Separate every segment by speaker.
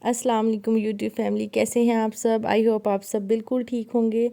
Speaker 1: अस्सलाम वालेकुम YouTube family, कैसे हैं आप सब। आई होप आप सब बिल्कुल ठीक होंगे।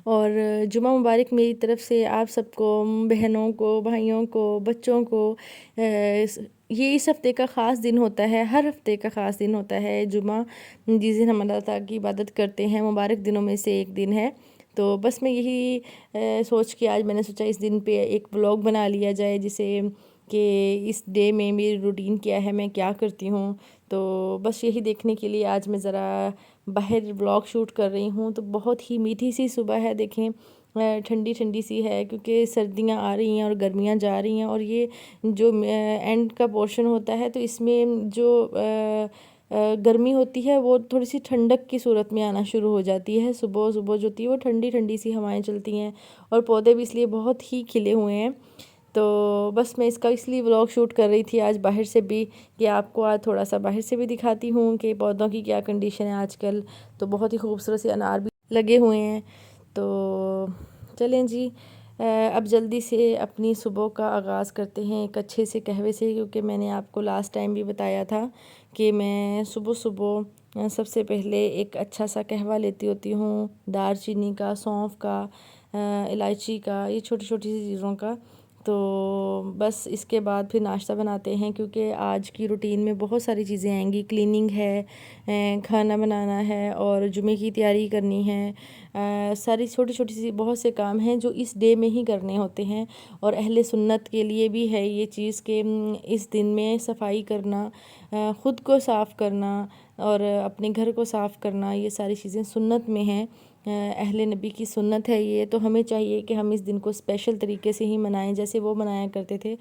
Speaker 1: और जुमा मुबारक मेरी तरफ से आप सबको, बहनों को, भाइयों को, बच्चों को। ये इस हफ़्ते का ख़ास दिन होता है, हर हफ़्ते का ख़ास दिन होता है जुमा, जिस दिन हम अल्लाह ताला की इबादत करते हैं। मुबारक दिनों में से एक दिन है। तो बस मैं यही सोच के आज मैंने सोचा इस दिन पे एक व्लॉग बना लिया जाए, जिसे कि इस डे में मेरी रूटीन क्या है, मैं क्या करती हूँ। तो बस यही देखने के लिए आज मैं ज़रा बाहर व्लॉग शूट कर रही हूँ। तो बहुत ही मीठी सी सुबह है, देखें ठंडी ठंडी सी है, क्योंकि सर्दियाँ आ रही हैं और गर्मियाँ जा रही हैं। और ये जो एंड का पोर्शन होता है, तो इसमें जो गर्मी होती है वो थोड़ी सी ठंडक की सूरत में आना शुरू हो जाती है। सुबह सुबह जो होती है वो ठंडी ठंडी सी हवाएं चलती हैं, और पौधे भी इसलिए बहुत ही खिले हुए हैं। तो बस मैं इसका इसलिए व्लॉग शूट कर रही थी आज बाहर से भी, कि आपको आज थोड़ा सा बाहर से भी दिखाती हूँ कि पौधों की क्या कंडीशन है आजकल। तो बहुत ही खूबसूरत से अनार भी लगे हुए हैं। तो चलें जी, अब जल्दी से अपनी सुबह का आगाज़ करते हैं एक अच्छे से कहवे से, क्योंकि मैंने आपको लास्ट टाइम भी बताया था कि मैं सुबह सुबह सबसे पहले एक अच्छा सा कहवा लेती होती हूँ, दालचीनी का, सौंफ का, इलायची का, ये छोटी छोटी सी चीज़ों का। तो बस इसके बाद फिर नाश्ता बनाते हैं, क्योंकि आज की रूटीन में बहुत सारी चीज़ें आएंगी। क्लीनिंग है, खाना बनाना है, और जुमे की तैयारी करनी है। सारी छोटी छोटी सी बहुत से काम हैं जो इस डे में ही करने होते हैं। और अहले सुन्नत के लिए भी है ये चीज़ कि इस दिन में सफाई करना, ख़ुद को साफ़ करना, और अपने घर को साफ़ करना, ये सारी चीज़ें सुन्नत में हैं। अहले नबी की सुन्नत है ये। तो हमें चाहिए कि हम इस दिन को स्पेशल तरीके से ही मनाएं, जैसे वो मनाया करते थे।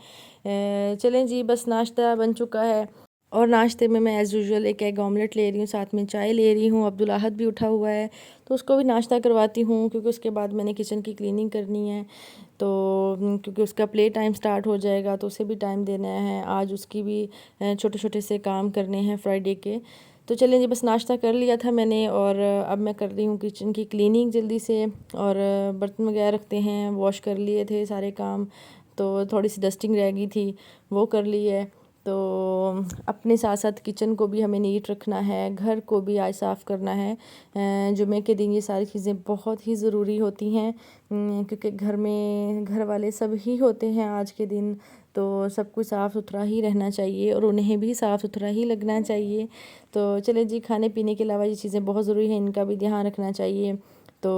Speaker 1: चलें जी, बस नाश्ता बन चुका है, और नाश्ते में मैं एज़ यूजुअल एक एग ऑमलेट ले रही हूँ, साथ में चाय ले रही हूँ। अब्दुल अहद भी उठा हुआ है, तो उसको भी नाश्ता करवाती हूँ, क्योंकि उसके बाद मैंने किचन की क्लीनिंग करनी है। तो क्योंकि उसका प्ले टाइम स्टार्ट हो जाएगा, तो उसे भी टाइम देना है। आज उसकी भी छोटे छोटे से काम करने हैं फ्राइडे के। तो चलें जी, बस नाश्ता कर लिया था मैंने, और अब मैं कर रही हूँ किचन की क्लीनिंग जल्दी से। और बर्तन वगैरह रखते हैं, वॉश कर लिए थे सारे काम, तो थोड़ी सी डस्टिंग रह गई थी, वो कर ली है। तो अपने साथ साथ किचन को भी हमें नीट रखना है, घर को भी आज साफ़ करना है। जुमे के दिन ये सारी चीज़ें बहुत ही ज़रूरी होती हैं, क्योंकि घर में घर वाले सब ही होते हैं आज के दिन। तो सब कुछ साफ़ सुथरा ही रहना चाहिए, और उन्हें भी साफ़ सुथरा ही लगना चाहिए। तो चले जी, खाने पीने के अलावा ये चीज़ें बहुत ज़रूरी हैं, इनका भी ध्यान रखना चाहिए। तो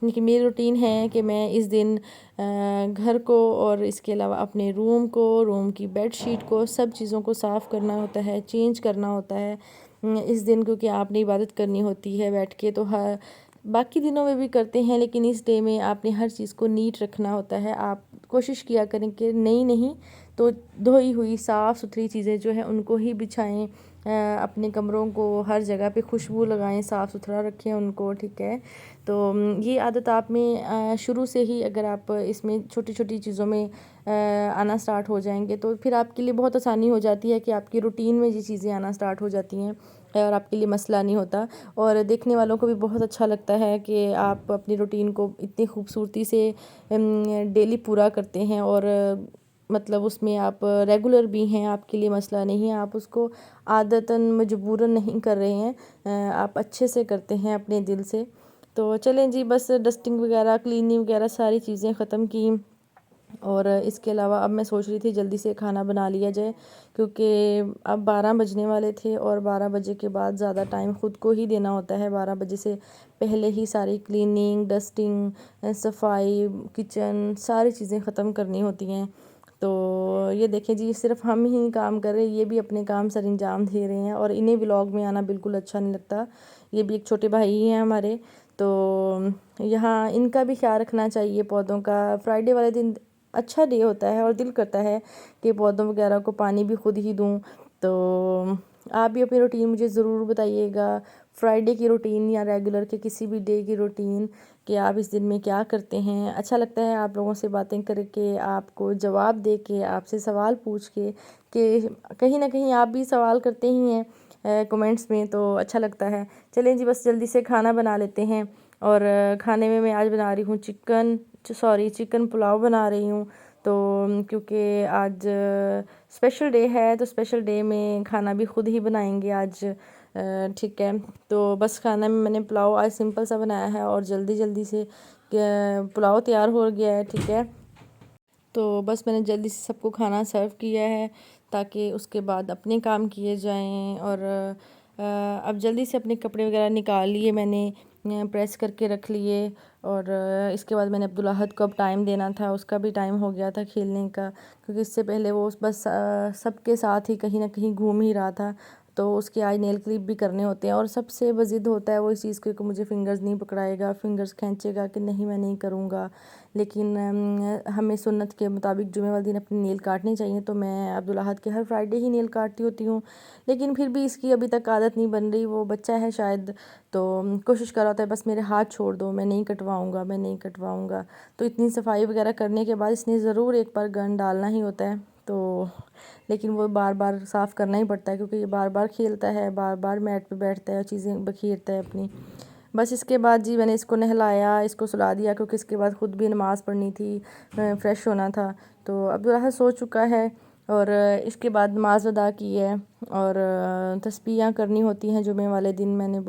Speaker 1: देखिए, मेरी रूटीन है कि मैं इस दिन घर को, और इसके अलावा अपने रूम को, रूम की बेड शीट को, सब चीज़ों को साफ़ करना होता है, चेंज करना होता है इस दिन, क्योंकि आपने इबादत करनी होती है बैठ के। तो हर बाकी दिनों में भी करते हैं, लेकिन इस डे में आपने हर चीज़ को नीट रखना होता है। आप कोशिश किया करें कि नई नहीं तो धोई हुई साफ़ सुथरी चीज़ें जो है उनको ही बिछाएं। अपने कमरों को हर जगह पे खुशबू लगाएं, साफ़ सुथरा रखें उनको, ठीक है। तो ये आदत आप में शुरू से ही, अगर आप इसमें छोटी छोटी चीज़ों में आना स्टार्ट हो जाएंगे, तो फिर आपके लिए बहुत आसानी हो जाती है कि आपकी रूटीन में ये चीज़ें आना स्टार्ट हो जाती हैं, और आपके लिए मसला नहीं होता। और देखने वालों को भी बहुत अच्छा लगता है कि आप अपनी रूटीन को इतनी खूबसूरती से डेली पूरा करते हैं, और मतलब उसमें आप रेगुलर भी हैं, आपके लिए मसला नहीं है। आप उसको आदतन मजबूरन नहीं कर रहे हैं, आप अच्छे से करते हैं अपने दिल से। तो चलें जी, बस डस्टिंग वगैरह, क्लीनिंग वगैरह सारी चीज़ें ख़त्म की, और इसके अलावा अब मैं सोच रही थी जल्दी से खाना बना लिया जाए, क्योंकि अब 12 बजने वाले थे, और 12 बजे के बाद ज़्यादा टाइम ख़ुद को ही देना होता है। 12 बजे से पहले ही सारी क्लीनिंग, डस्टिंग, सफाई, किचन, सारी चीज़ें ख़त्म करनी होती हैं। तो ये देखें जी, सिर्फ हम ही काम कर रहे हैं, ये भी अपने काम सर अंजाम दे रहे हैं, और इन्हें व्लॉग में आना बिल्कुल अच्छा नहीं लगता। ये भी एक छोटे भाई ही हैं हमारे। तो यहाँ इनका भी ख्याल रखना चाहिए, पौधों का। फ्राइडे वाले दिन अच्छा डे होता है, और दिल करता है कि पौधों वगैरह को पानी भी खुद ही दूँ। तो आप भी अपनी रूटीन मुझे ज़रूर बताइएगा, फ्राइडे की रूटीन या रेगुलर के किसी भी डे की रूटीन, कि आप इस दिन में क्या करते हैं। अच्छा लगता है आप लोगों से बातें करके, आपको जवाब दे के, आपसे सवाल पूछ के, कि कहीं ना कहीं आप भी सवाल करते ही हैं कमेंट्स में, तो अच्छा लगता है। चलें जी, बस जल्दी से खाना बना लेते हैं। और खाने में मैं आज बना रही हूँ चिकन पुलाव बना रही हूँ। तो क्योंकि आज स्पेशल डे है, तो स्पेशल डे में खाना भी खुद ही बनाएंगे आज। ٹھیک ہے، تو بس کھانا میں نے پلاؤ آج سمپل سا بنایا ہے اور جلدی جلدی سے پلاؤ تیار ہو گیا ہے، ٹھیک ہے۔ تو بس میں نے جلدی سے سب کو کھانا سرو کیا ہے تاکہ اس کے بعد اپنے کام کیے جائیں، اور اب جلدی سے اپنے کپڑے وغیرہ نکال لیے میں نے، پریس کر کے رکھ لیے، اور اس کے بعد میں نے عبدالاحد کو اب ٹائم دینا تھا، اس کا بھی ٹائم ہو گیا تھا کھیلنے کا، کیونکہ اس سے پہلے وہ بس سب کے ساتھ ہی کہیں نہ کہیں گھوم ہی رہا تھا، تو اس کے آج نیل کلپ بھی کرنے ہوتے ہیں، اور سب سے بضد ہوتا ہے وہ اس چیز کو کہ مجھے فنگرز نہیں پکڑائے گا، فنگرز کھینچے گا کہ نہیں میں نہیں کروں گا، لیکن ہمیں سنت کے مطابق جمعہ والے دن اپنے نیل کاٹنے چاہیے، تو میں عبدالاحد کے ہر فرائیڈے ہی نیل کاٹتی ہوتی ہوں، لیکن پھر بھی اس کی ابھی تک عادت نہیں بن رہی، وہ بچہ ہے شاید، تو کوشش کر رہا ہوتا ہے بس میرے ہاتھ چھوڑ دو، میں نہیں کٹواؤں گا، میں نہیں کٹواؤں گا، تو اتنی صفائی وغیرہ کرنے کے بعد اس نے ضرور ایک بار گن ڈالنا ہی ہوتا ہے، تو لیکن وہ بار بار صاف کرنا ہی پڑتا ہے کیونکہ یہ بار بار کھیلتا ہے، بار بار میٹ پہ بیٹھتا ہے، چیزیں بکھیرتا ہے اپنی۔ بس اس کے بعد جی میں نے اس کو نہلایا، اس کو سلا دیا، کیونکہ اس کے بعد خود بھی نماز پڑھنی تھی، فریش ہونا تھا، تو عبدالاحد سو چکا ہے، اور اس کے بعد نماز ادا کی ہے، اور تسبیحاں کرنی ہوتی ہیں جمعے والے دن میں نے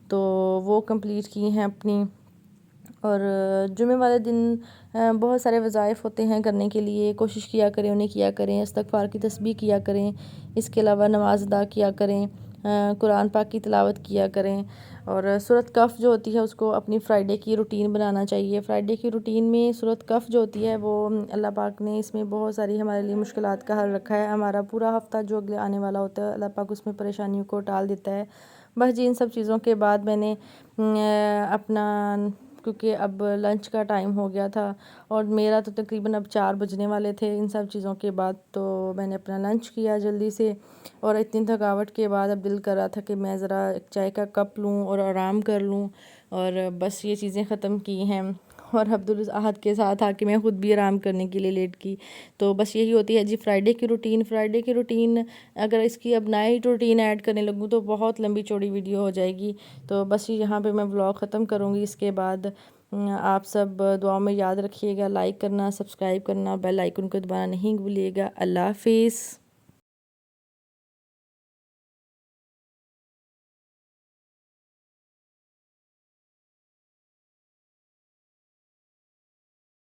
Speaker 1: تو وہ کمپلیٹ کی ہیں اپنی، اور جمعے والے دن بہت سارے وظائف ہوتے ہیں کرنے کے لیے، کوشش کیا کریں انہیں کیا کریں، استغفار کی تسبیح کیا کریں، اس کے علاوہ نماز ادا کیا کریں، قرآن پاک کی تلاوت کیا کریں، اور سورۃ کہف جو ہوتی ہے اس کو اپنی فرائیڈے کی روٹین بنانا چاہیے۔ فرائیڈے کی روٹین میں سورۃ کہف جو ہوتی ہے وہ اللہ پاک نے اس میں بہت ساری ہمارے لیے مشکلات کا حل رکھا ہے، ہمارا پورا ہفتہ جو اگلے آنے والا ہوتا ہے اللہ پاک اس میں پریشانیوں کو ٹال دیتا ہے۔ بس جی ان سب چیزوں کے بعد میں نے اپنا، کیونکہ اب لنچ کا ٹائم ہو گیا تھا اور میرا تو تقریباً اب 4 بجنے والے تھے، ان سب چیزوں کے بعد تو میں نے اپنا لنچ کیا جلدی سے، اور اتنی تھکاوٹ کے بعد اب دل کر رہا تھا کہ میں ذرا ایک چائے کا کپ لوں اور آرام کر لوں، اور بس یہ چیزیں ختم کی ہیں، اور عبدالاحد کے ساتھ آ کے میں خود بھی آرام کرنے کے لیے لیٹ کی، تو بس یہی ہوتی ہے جی فرائیڈے کی روٹین۔ فرائیڈے کی روٹین اگر اس کی اب نائٹ روٹین ایڈ کرنے لگوں تو بہت لمبی چوڑی ویڈیو ہو جائے گی، تو بس یہاں پہ میں ولاگ ختم کروں گی۔ اس کے بعد آپ سب دعاؤں میں یاد رکھیے گا، لائک کرنا، سبسکرائب کرنا، بیل آئیکن کو دبانا نہیں بھولیے گا۔ اللہ حافظ۔